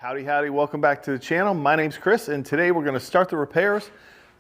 Howdy, howdy, welcome back to the channel. My name's Chris, and today we're gonna start the repairs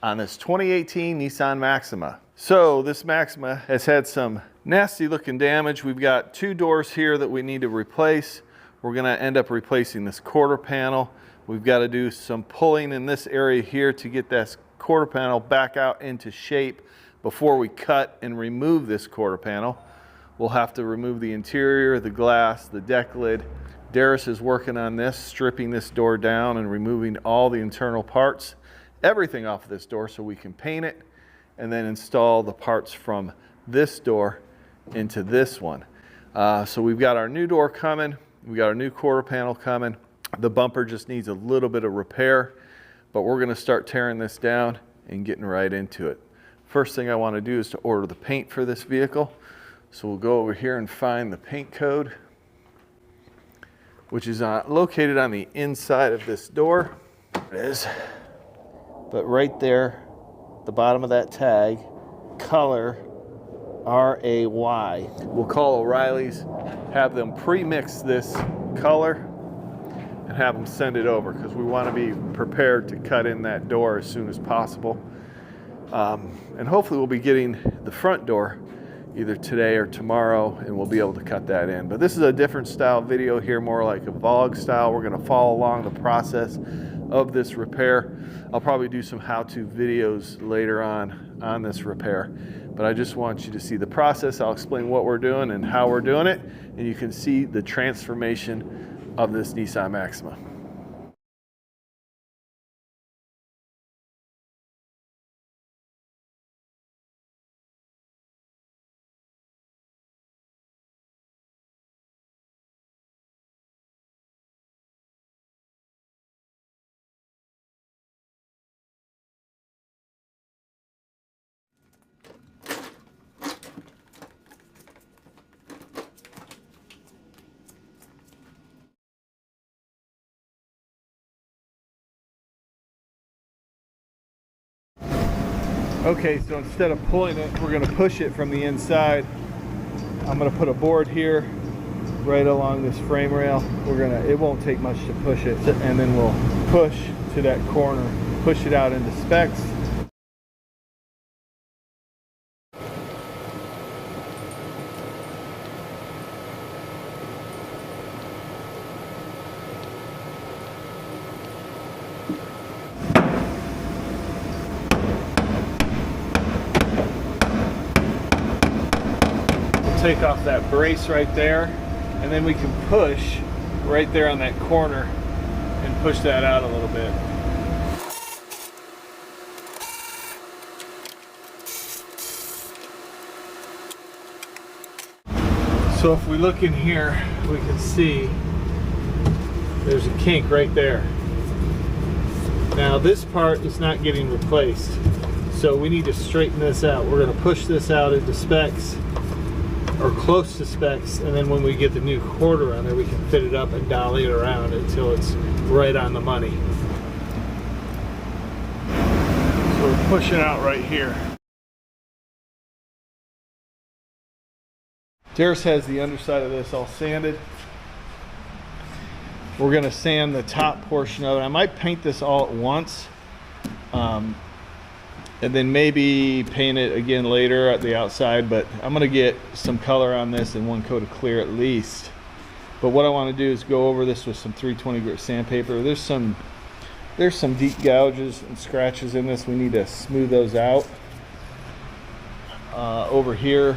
on this 2018 Nissan Maxima. So this Maxima has had some nasty looking damage. We've got two doors here that we need to replace. We're gonna end up replacing this quarter panel. We've got to do some pulling in this area here to get this quarter panel back out into shape before we cut and remove this quarter panel. We'll have to remove the interior, the glass, the deck lid. Darius is working on this, stripping this door down and removing all the internal parts, everything off of this door so we can paint it and then install the parts from this door into this one. So we've got our new door coming, we got our new quarter panel coming. The bumper just needs a little bit of repair, but we're gonna start tearing this down and getting right into it. First thing I wanna do is to order the paint for this vehicle. So we'll go over here and find the paint code, which is located on the inside of this door. There it is. But right there, the bottom of that tag, color RAY. We'll call O'Reilly's, have them pre-mix this color and have them send it over because we want to be prepared to cut in that door as soon as possible. And hopefully we'll be getting the front door either today or tomorrow, and we'll be able to cut that in. But this is a different style video here, more like a vlog style. We're gonna follow along the process of this repair. I'll probably do some how-to videos later on this repair, but I just want you to see the process. I'll explain what we're doing and how we're doing it, and you can see the transformation of this Nissan Maxima. Okay, so instead of pulling it, we're gonna push it from the inside. I'm gonna put a board here, right along this frame rail. It won't take much to push it, and then we'll push to that corner, push it out into specs. Take off that brace right there, and then we can push right there on that corner and push that out a little bit. So if we look in here, we can see there's a kink right there. Now this part is not getting replaced, so we need to straighten this out. We're going to push this out into specs, or close to specs, and then when we get the new quarter on there, we can fit it up and dolly it around until it's right on the money. So we're pushing out right here. Darius has the underside of this all sanded. We're gonna sand the top portion of it. I might paint this all at once, and then maybe paint it again later at the outside, but I'm gonna get some color on this and one coat of clear at least. But what I want to do is go over this with some 320 grit sandpaper. There's some deep gouges and scratches in this. We need to smooth those out. Over here,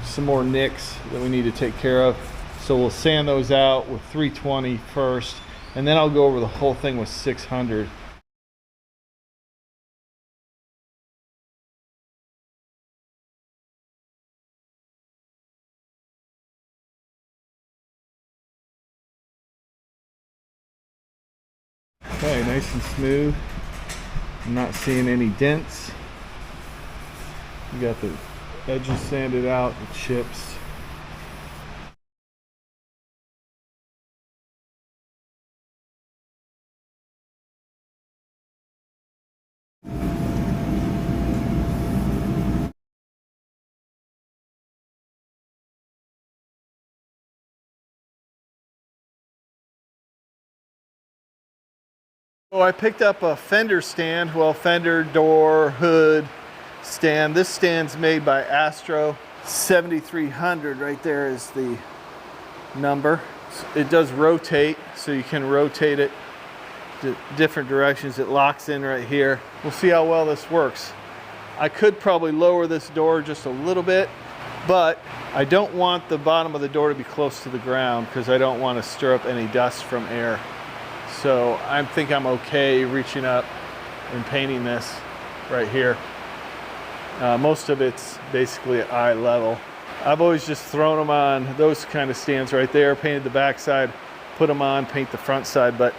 some more nicks that we need to take care of. So we'll sand those out with 320 first, and then I'll go over the whole thing with 600. Okay, nice and smooth. I'm not seeing any dents. We got the edges sanded out, the chips. So I picked up a fender stand, well, fender, door, hood stand. This stand's made by Astro. 7300 right there is the number. It does rotate, so you can rotate it to different directions. It locks in right here. We'll see how well this works. I could probably lower this door just a little bit, but I don't want the bottom of the door to be close to the ground because I don't want to stir up any dust from air. So I think I'm okay reaching up and painting this right here. Most of it's basically at eye level. I've always just thrown them on those kind of stands right there, painted the back side, put them on, paint the front side, but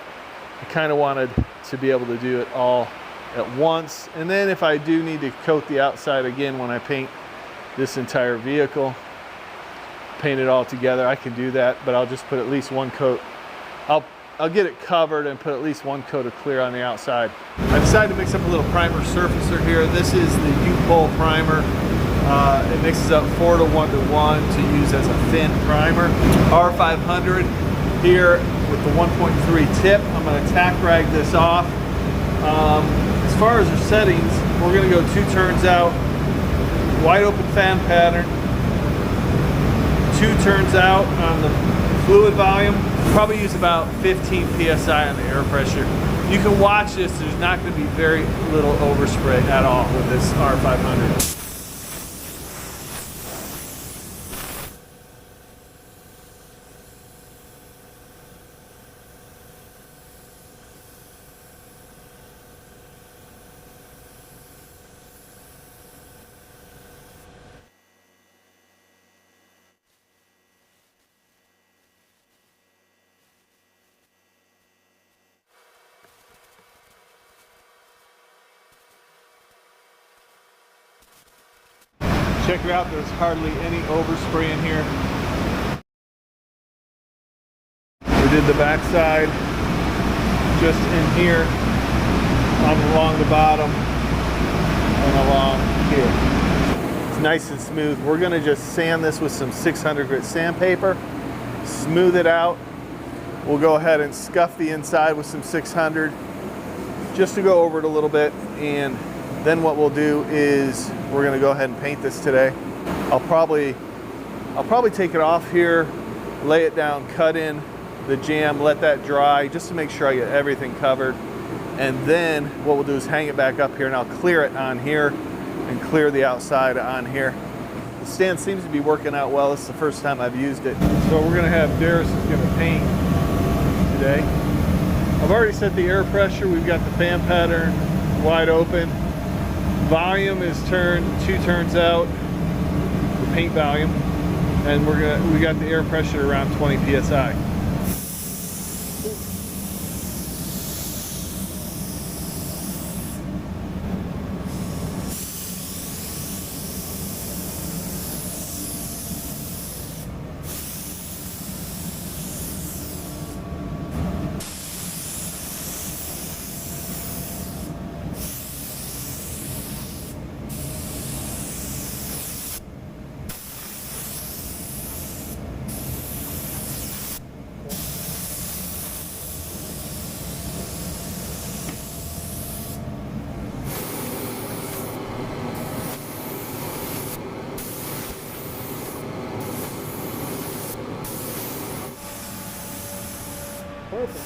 I kind of wanted to be able to do it all at once. And then if I do need to coat the outside again when I paint this entire vehicle, paint it all together, I can do that, but I'll just put at least one coat. I'll get it covered and put at least one coat of clear on the outside. I decided to mix up a little primer surfacer here. This is the upol primer. It mixes up 4 to 1 to 1 to use as a thin primer. R500 here with the 1.3 tip. I'm going to tack rag this off. As far as the settings, we're going to go 2 turns out, wide open fan pattern, 2 turns out on the fluid volume. Probably use about 15 psi on the air pressure. You can watch this. There's not going to be very little overspray at all with this R500. Check her out, there's hardly any overspray in here. We did the back side just in here, along the bottom, and along here. It's nice and smooth. We're gonna just sand this with some 600 grit sandpaper, smooth it out. We'll go ahead and scuff the inside with some 600 just to go over it a little bit, and then what we'll do is we're going to go ahead and paint this today. I'll probably take it off here, lay it down, cut in the jamb, let that dry just to make sure I get everything covered. And then what we'll do is hang it back up here, and I'll clear it on here and clear the outside on here. The stand seems to be working out well. This is the first time I've used it. So we're going to have Darius is going to paint today. I've already set the air pressure. We've got the fan pattern wide open. Volume is turned 2 turns out, the paint volume, and we got the air pressure around 20 psi. Perfect.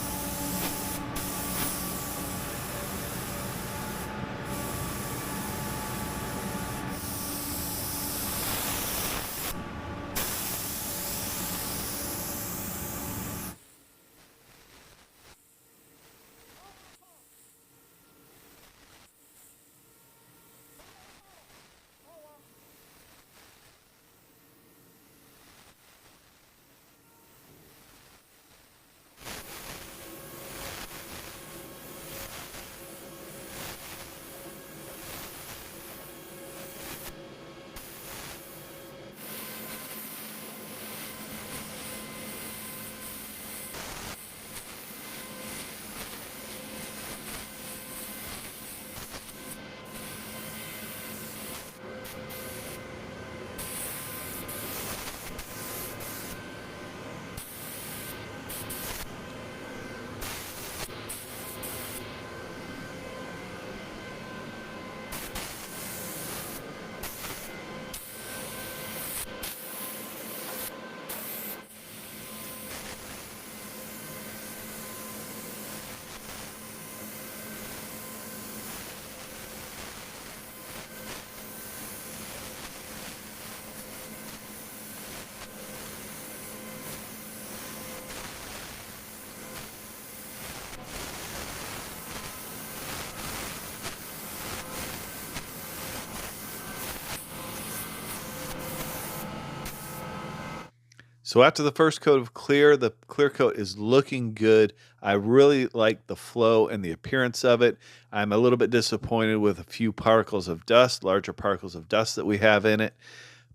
So after the first coat of clear, the clear coat is looking good. I really like the flow and the appearance of it. I'm a little bit disappointed with a few particles of dust, larger particles of dust that we have in it,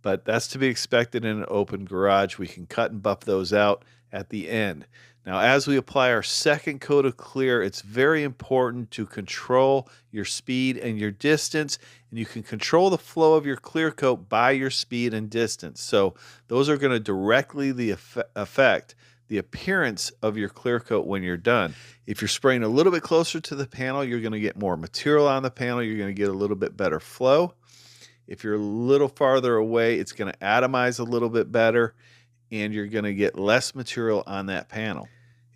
but that's to be expected in an open garage. We can cut and buff those out at the end. Now, as we apply our second coat of clear, it's very important to control your speed and your distance, and you can control the flow of your clear coat by your speed and distance. So those are going to directly affect the appearance of your clear coat when you're done. If you're spraying a little bit closer to the panel, you're going to get more material on the panel. You're going to get a little bit better flow. If you're a little farther away, it's going to atomize a little bit better, and you're going to get less material on that panel.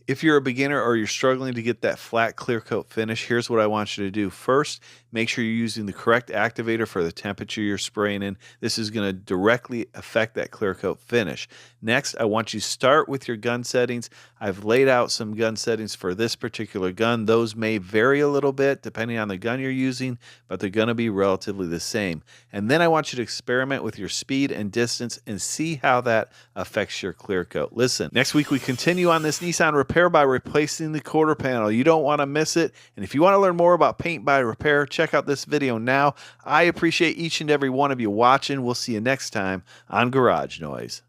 If you're a beginner or you're struggling to get that flat clear coat finish, here's what I want you to do. First, make sure you're using the correct activator for the temperature you're spraying in. This is going to directly affect that clear coat finish. Next, I want you to start with your gun settings. I've laid out some gun settings for this particular gun. Those may vary a little bit depending on the gun you're using, but they're going to be relatively the same. And then I want you to experiment with your speed and distance and see how that affects your clear coat. Listen, next week we continue on this Nissan repair by replacing the quarter panel. You don't want to miss it. And if you want to learn more about paint by repair, check out this video now. I appreciate each and every one of you watching. We'll see you next time on Garage Noise.